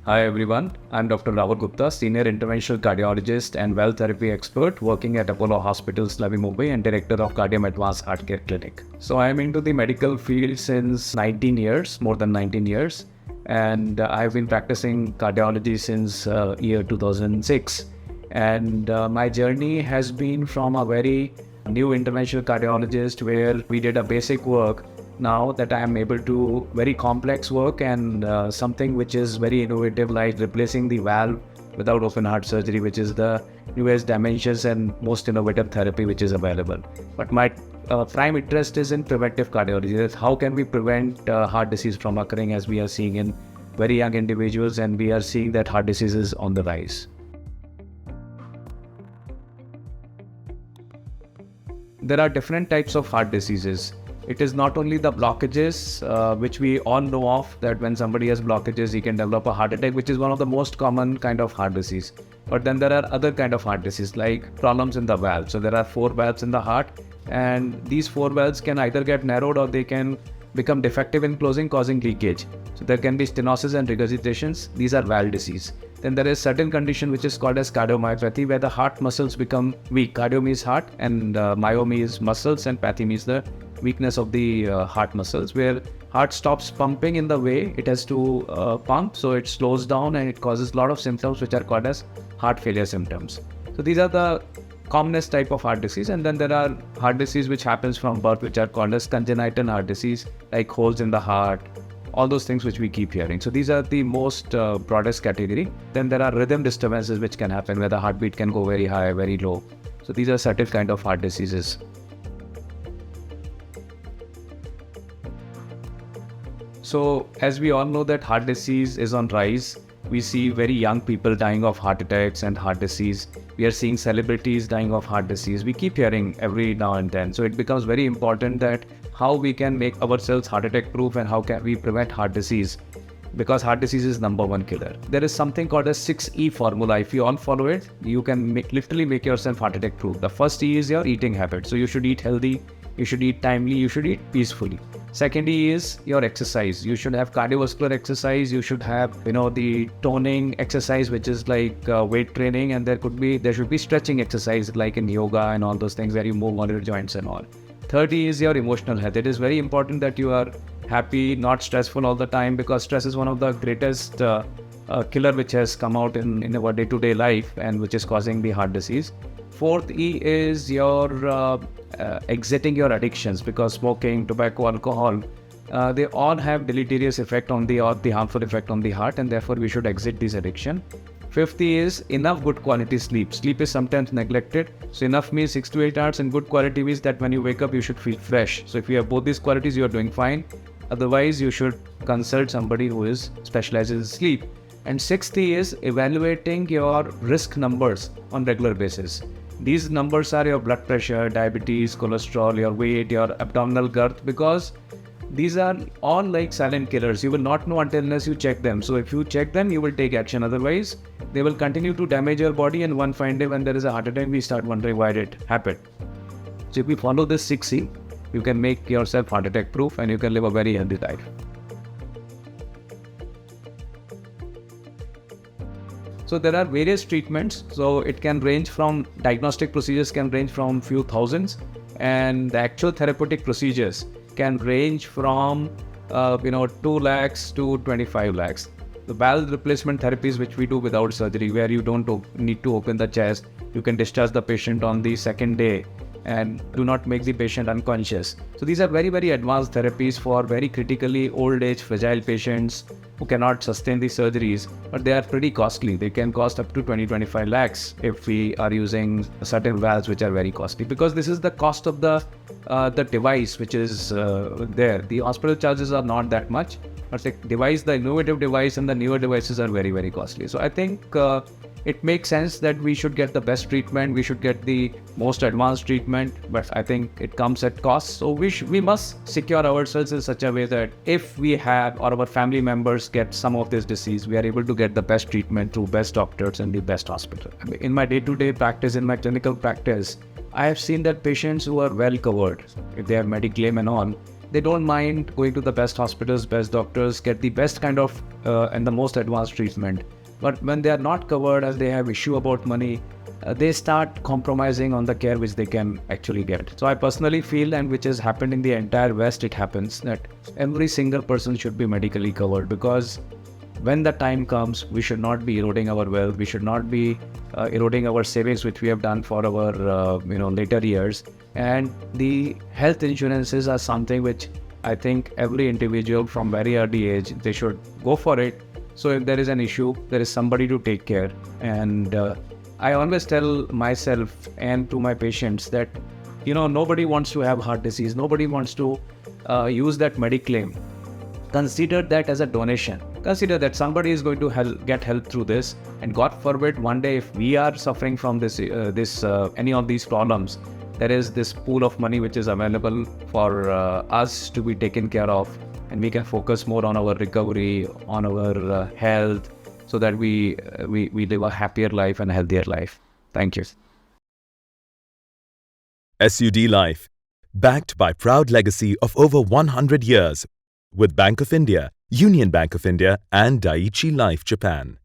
Hi everyone, I'm Dr. Rahul Gupta, Senior Interventional Cardiologist and Well Therapy Expert working at Apollo Hospitals, Navi Mumbai and Director of Cardium Advanced Heart Care Clinic. So I'm into the medical field since 19 years, more than 19 years. And I've been practicing cardiology since year 2006. And my journey has been from a very new interventional cardiologist where we did a basic work. Now that I am able to very complex work and something which is very innovative, like replacing the valve without open heart surgery, which is the newest dimensions and most innovative therapy which is available. But my prime interest is in preventive cardiology. That's how can we prevent heart disease from occurring, as we are seeing in very young individuals, and we are seeing that heart disease is on the rise. There are different types of heart diseases. It is not only the blockages, which we all know of, that when somebody has blockages, he can develop a heart attack, which is one of the most common kind of heart disease. But then there are other kind of heart disease, like problems in the valve. So there are 4 valves in the heart, and these 4 valves can either get narrowed or they can become defective in closing, causing leakage. So there can be stenosis and regurgitations. These are valve disease. Then there is certain condition which is called as cardiomyopathy, where the heart muscles become weak. Cardio means heart, and myo means muscles, and pathy means the weakness of the heart muscles, where heart stops pumping in the way it has to pump, so it slows down and it causes a lot of symptoms which are called as heart failure symptoms. So these are the commonest type of heart disease. And then there are heart disease which happens from birth, which are called as congenital heart disease, like holes in the heart, all those things which we keep hearing. So these are the most broadest category. Then there are rhythm disturbances which can happen, where the heartbeat can go very high, very low. So these are certain kind of heart diseases. So as we all know that heart disease is on rise, we see very young people dying of heart attacks and heart disease. We are seeing celebrities dying of heart disease. We keep hearing every now and then. So it becomes very important that how we can make ourselves heart attack proof and how can we prevent heart disease, because heart disease is #1 killer. There is something called a 6E formula. If you all follow it, you can literally make yourself heart attack proof. The first E is your eating habit. So you should eat healthy, you should eat timely, you should eat peacefully. Second E is your exercise. You should have cardiovascular exercise. You should have, the toning exercise, which is like weight training, and there should be stretching exercise like in yoga and all those things where you move on your joints and all. Third E is your emotional health. It is very important that you are happy, not stressful all the time, because stress is one of the greatest killer which has come out in our day-to-day life and which is causing the heart disease. Fourth E is your exiting your addictions, because smoking, tobacco, alcohol, they all have deleterious effect on the harmful effect on the heart, and therefore we should exit this addiction. Fifth is enough good quality sleep. Sleep is sometimes neglected. So enough means 6 to 8 hours, and good quality means that when you wake up, you should feel fresh. So if you have both these qualities, you are doing fine. Otherwise, you should consult somebody who is specializes in sleep. And sixth is evaluating your risk numbers on regular basis. These numbers are your blood pressure, diabetes, cholesterol, your weight, your abdominal girth, because these are all like silent killers. You will not know unless you check them. So if you check them, you will take action. Otherwise, they will continue to damage your body, and one fine day when there is a heart attack, we start wondering why it happened. So if you follow this 6C, you can make yourself heart attack proof and you can live a very healthy life. So there are various treatments. So it can range from, diagnostic procedures can range from few thousands, and the actual therapeutic procedures can range from 2 lakhs to 25 lakhs. The valve replacement therapies which we do without surgery, where you don't need to open the chest, you can discharge the patient on the second day and do not make the patient unconscious. So these are very, very advanced therapies for very critically old age, fragile patients who cannot sustain the surgeries, but they are pretty costly. They can cost up to 20-25 lakhs if we are using certain valves which are very costly, because this is the cost of the device which is there. The hospital charges are not that much, but the innovative device and the newer devices are very, very costly. So I think it makes sense that we should get the best treatment, we should get the most advanced treatment, but I think it comes at cost. So we must secure ourselves in such a way that if we have or our family members get some of this disease, we are able to get the best treatment through best doctors and the best hospital. In my day-to-day practice, in my clinical practice, I have seen that patients who are well covered, if they have Mediclaim and all, they don't mind going to the best hospitals, best doctors, get the best kind of and the most advanced treatment. But when they are not covered and they have issue about money, they start compromising on the care which they can actually get. So I personally feel, and which has happened in the entire West, it happens that every single person should be medically covered, because when the time comes, we should not be eroding our wealth. We should not be eroding our savings, which we have done for our later years. And the health insurances are something which I think every individual from very early age, they should go for it. So if there is an issue, there is somebody to take care. And I always tell myself and to my patients that, nobody wants to have heart disease. Nobody wants to use that mediclaim. Consider that as a donation. Consider that somebody is going to get help through this, and God forbid one day if we are suffering from any of these problems, there is this pool of money which is available for us to be taken care of, and we can focus more on our recovery, on our health, so that we live a happier life and a healthier life. Thank you. SUD Life, backed by proud legacy of over 100 years with Bank of India, Union Bank of India and Dai-ichi Life Japan.